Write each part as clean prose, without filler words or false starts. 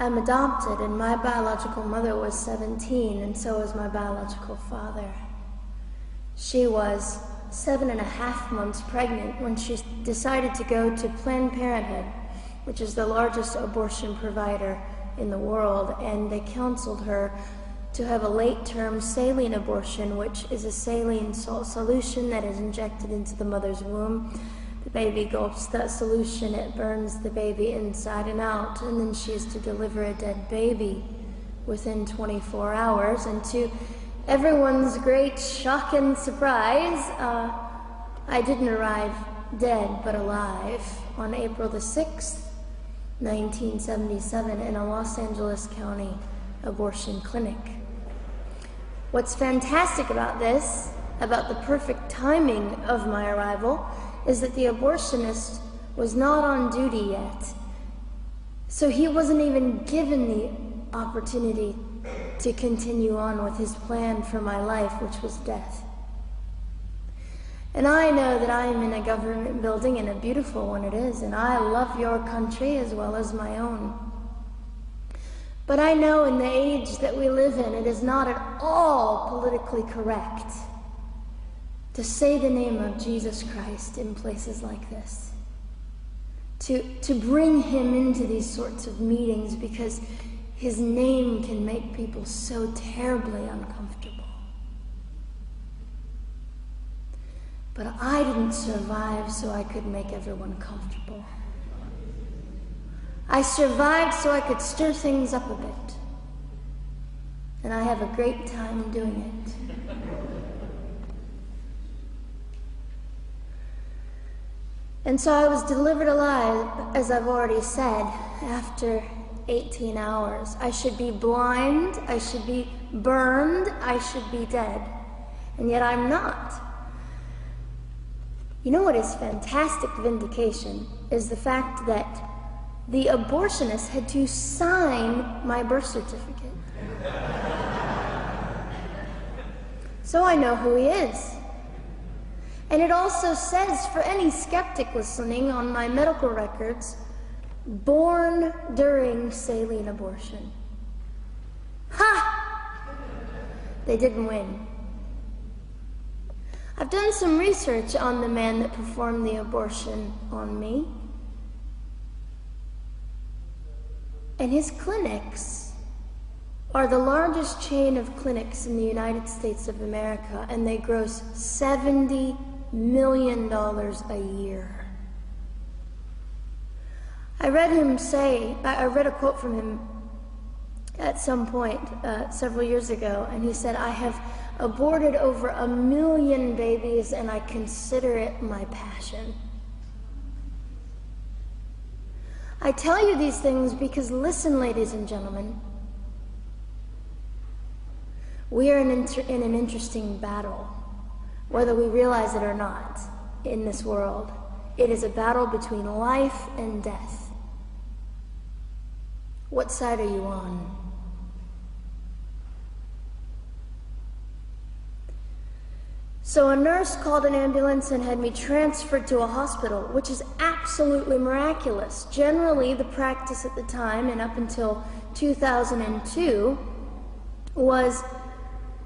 I'm adopted, and my biological mother was 17, and so was my biological father. She was 7.5 months pregnant when she decided to go to Planned Parenthood, which is the largest abortion provider in the world, and they counseled her to have a late-term saline abortion, which is a saline salt solution that is injected into the mother's womb. The baby gulps that solution, it burns the baby inside and out, and then she is to deliver a dead baby within 24 hours. And to everyone's great shock and surprise, I didn't arrive dead but alive on April the 6th, 1977 in a Los Angeles County abortion clinic. What's fantastic about this, about the perfect timing of my arrival, is that the abortionist was not on duty yet. So he wasn't even given the opportunity to continue on with his plan for my life, which was death. And I know that I am in a government building, and a beautiful one it is, and I love your country as well as my own. But I know in the age that we live in, it is not at all politically correct to say the name of Jesus Christ in places like this. To bring him into these sorts of meetings, because his name can make people so terribly uncomfortable. But I didn't survive so I could make everyone comfortable. I survived so I could stir things up a bit. And I have a great time doing it. And so I was delivered alive, as I've already said, after 18 hours. I should be blind, I should be burned, I should be dead. And yet I'm not. You know what is fantastic vindication is the fact that the abortionist had to sign my birth certificate. So I know who he is. And it also says, for any skeptic listening, on my medical records, born during saline abortion. Ha! They didn't win. I've done some research on the man that performed the abortion on me. And his clinics are the largest chain of clinics in the United States of America, and they gross $70 million a year. I read a quote from him at some point several years ago, and he said, "I have aborted over 1 million babies, and I consider it my passion." I tell you these things because, listen, ladies and gentlemen, we are in an interesting battle, whether we realize it or not, in this world. It is a battle between life and death. What side are you on? So a nurse called an ambulance and had me transferred to a hospital, which is absolutely miraculous. Generally, the practice at the time, and up until 2002, was,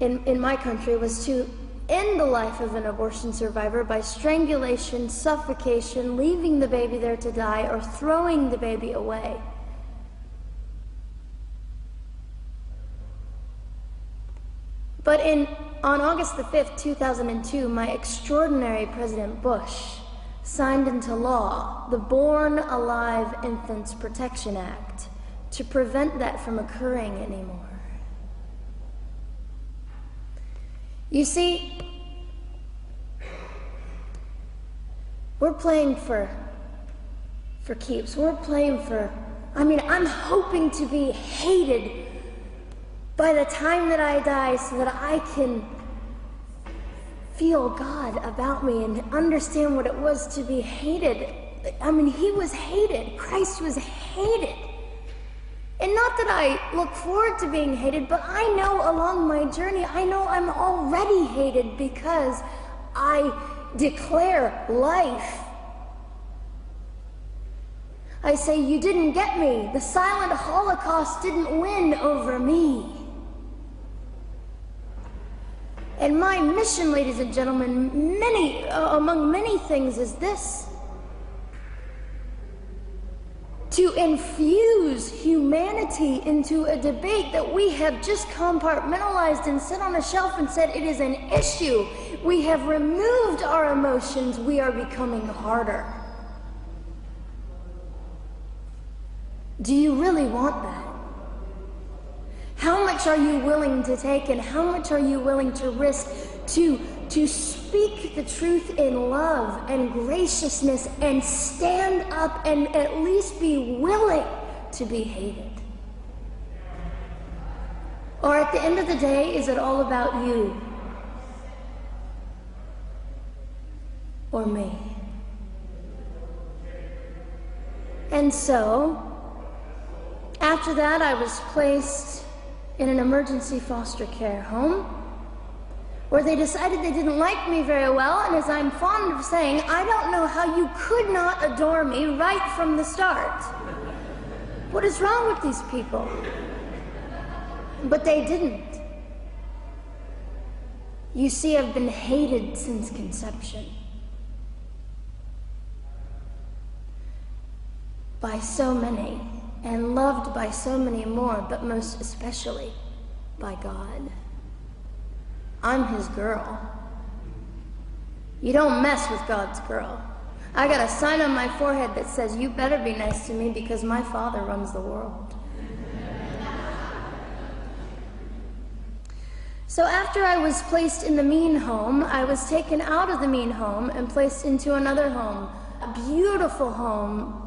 in my country, was to end the life of an abortion survivor by strangulation, suffocation, leaving the baby there to die, or throwing the baby away. But on August the 5th, 2002, my extraordinary President Bush signed into law the Born Alive Infants Protection Act to prevent that from occurring anymore. You see, we're playing for keeps. We're playing for, I'm hoping to be hated by the time that I die so that I can feel God about me and understand what it was to be hated. He was hated. Christ was hated. And not that I look forward to being hated, but I know along my journey, I know I'm already hated because I declare life. I say, you didn't get me. The silent Holocaust didn't win over me. And my mission, ladies and gentlemen, among many things, is this: to infuse humanity into a debate that we have just compartmentalized and set on a shelf and said it is an issue. We have removed our emotions. We are becoming harder. Do you really want that? How much are you willing to take, and how much are you willing to risk to speak the truth in love and graciousness and stand up and at least be willing to be hated? Or at the end of the day, is it all about you or me? And so, after that, I was placed in an emergency foster care home where they decided they didn't like me very well, and as I'm fond of saying, I don't know how you could not adore me right from the start. What is wrong with these people? But they didn't. You see, I've been hated since conception by so many, and loved by so many more, but most especially by God. I'm his girl. You don't mess with God's girl. I got a sign on my forehead that says, you better be nice to me because my Father runs the world. So after I was placed in the mean home, I was taken out of the mean home and placed into another home, a beautiful home,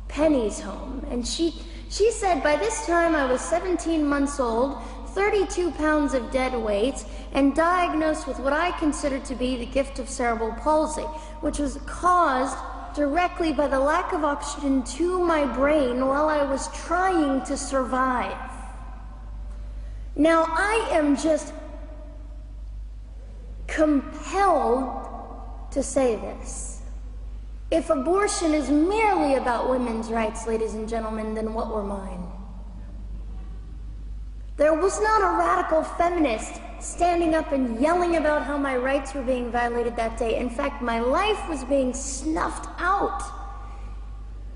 Penny's home. And she said by this time I was 17 months old, 32 pounds of dead weight, and diagnosed with what I considered to be the gift of cerebral palsy, which was caused directly by the lack of oxygen to my brain while I was trying to survive. Now, I am just compelled to say this. If abortion is merely about women's rights, ladies and gentlemen, then what were mine? There was not a radical feminist standing up and yelling about how my rights were being violated that day. In fact, my life was being snuffed out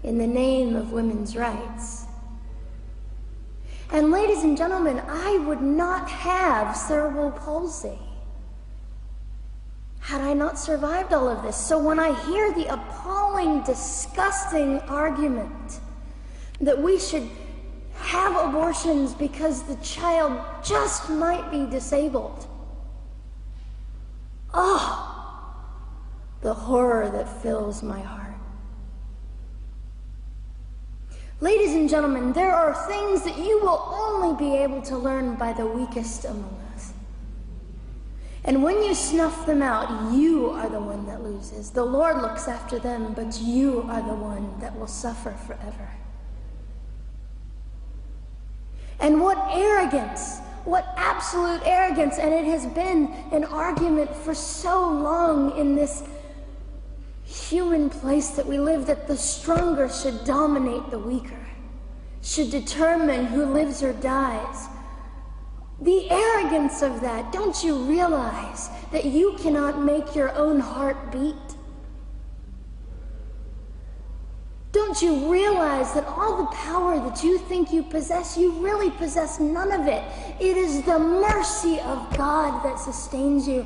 in the name of women's rights. And ladies and gentlemen, I would not have cerebral palsy had I not survived all of this. So when I hear the appalling, disgusting argument that we should have abortions because the child just might be disabled, oh, the horror that fills my heart. Ladies and gentlemen, there are things that you will only be able to learn by the weakest among us. And when you snuff them out, you are the one that loses. The Lord looks after them, but you are the one that will suffer forever. And what arrogance, what absolute arrogance, and it has been an argument for so long in this human place that we live, that the stronger should dominate the weaker, should determine who lives or dies. The arrogance of that. Don't you realize that you cannot make your own heart beat? Don't you realize that all the power that you think you possess, you really possess none of it? It is the mercy of God that sustains you,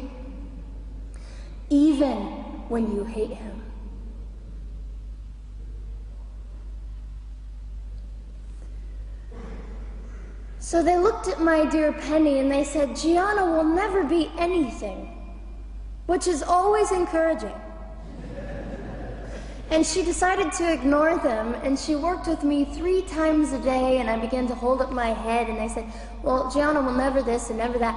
even when you hate him. So they looked at my dear Penny and they said, Gianna will never be anything, which is always encouraging. And she decided to ignore them, and she worked with me 3 times a day, and I began to hold up my head, and I said, well, Gianna will never this and never that.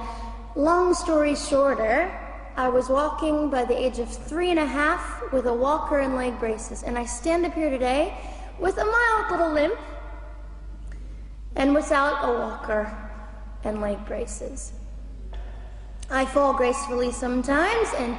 Long story shorter, I was walking by the age of 3.5 with a walker and leg braces, and I stand up here today with a mild little limp and without a walker and leg braces. I fall gracefully sometimes, and